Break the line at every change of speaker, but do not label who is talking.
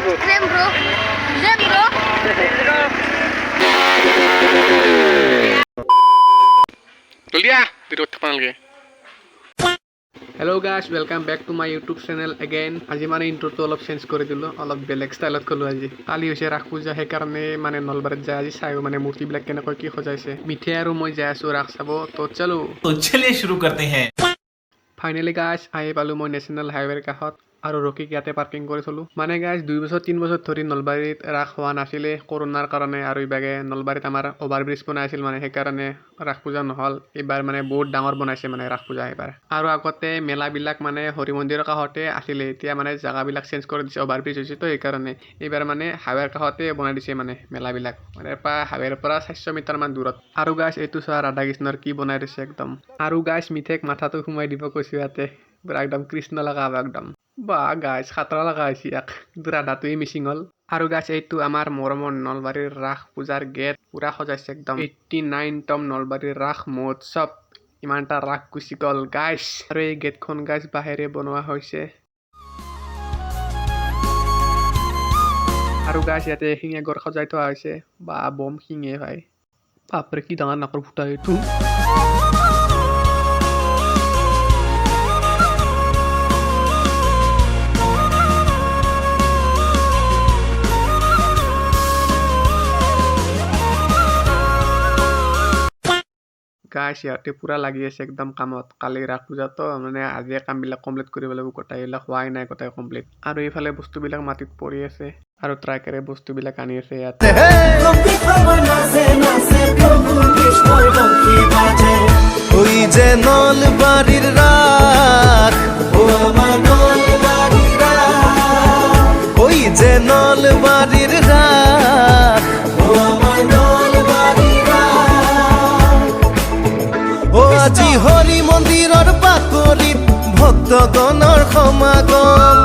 Keren bro. Keren bro.
Julia, di road panel ke. Hello guys, welcome back to my YouTube channel again. আজি মানে ইন্ট্রোটো অলপ change কৰি দিলো, অলপ বেলেগ ষ্টাইলত কলো আজি। কালি হৈছে ৰাস পূজা, সেইকাৰণে মানে নলবাৰীত যায় আজি চাইও মানে মূৰ্তিবিলাক কেনেকৈ কি সজাইছে। মিঠে আৰু মই যাই আছো ৰাস চাব, তো চলো।
तो चलिए शुरू करते हैं।
ফাইনেলি গাইজ আহি পালো মই নেশ্যনেল হাইৱেৰ কাষত আৰু ৰকি ইয়াতে পাৰ্কিং কৰি থলো। মানে গাইজ 2 বছৰ 3 বছৰ ধৰি নলবাৰীত ৰাস হোৱা নাছিলে কৰোণাৰ কাৰণে, আৰু ইবাগে নলবাৰীত আমাৰ অভাৰব্ৰিজ বনাইছিল মানে সেইকাৰণে ৰাস পূজা নহল। এইবাৰ মানে বহুত ডাঙৰ বনাইছে মানে ৰাস পূজা এইবাৰ। আৰু আগতে মেলাবিলাক মানে হৰি মন্দিৰৰ কাষতে আছিলে, এতিয়া মানে জেগাবিলাক চেঞ্জ কৰি দিছে, অভাৰব্ৰিজ হৈছে তো সেইকাৰণে এইবাৰ মানে হাইৱেৰ কাষতে বনাই দিছে মানে মেলাবিলাক। মানে হাইৱেৰ পৰা 400 মিটাৰ মান দূৰত। আৰু গাইজ এইটো চোৱা ৰাধা কৃষ্ণৰ কি বনাই দিছে একদম। আৰু গাইজ মিঠেক মাথাটো সোমাই দিব কৈছো ইয়াতে, পুৰা একদম কৃষ্ণ লগা হ'ব একদম। বা গাইজ খাতৰা লগা হৈছে ইয়াক, কিন্তু ৰাধাটোৱে মিচিং হ'ল। আৰু গাইজ এইটো আমাৰ মৰমৰ নলবাৰীৰ ৰাস পূজাৰ গেট, পুৰা সজাইছে একদম। 89তম নলবাৰীৰ ৰাস মহোৎসৱ, ইমানটা ৰাস গুচি গ'ল গাইজ। আৰু এই গেটখন গাইজ বাঁহেৰে বনোৱা হৈছে। আৰু গাইজ ইয়াতে শিঙে গড় সজাই থোৱা হৈছে, বা বম শিঙে ভাই, বাপৰে কি ডাঙৰ নাকৰ ফুটা এইটো। গাইজ ইয়াতে পুৰা লাগি আছে একদম কামত। কালি ৰাস পূজাতো মানে আজিয়ে কামবিলাক কমপ্লিট কৰিব লাগিব, গোটাই এইবিলাক হোৱাই নাই গোটাই কমপ্লিট। আৰু এইফালে বস্তুবিলাক মাটিত পৰি আছে আৰু ট্ৰাকেৰে বস্তুবিলাক আনি আছে ইয়াত।
ওই যে নলবাড়ির রাখ, ও আমার নলবাড়ির রাখ, ওই যে নলবাড়ির রাখ, ও আমার নলবাড়ির রাখ। ও আজি হরি মন্দিৰৰ বাকৰিত ভক্তগণৰ সমাগম,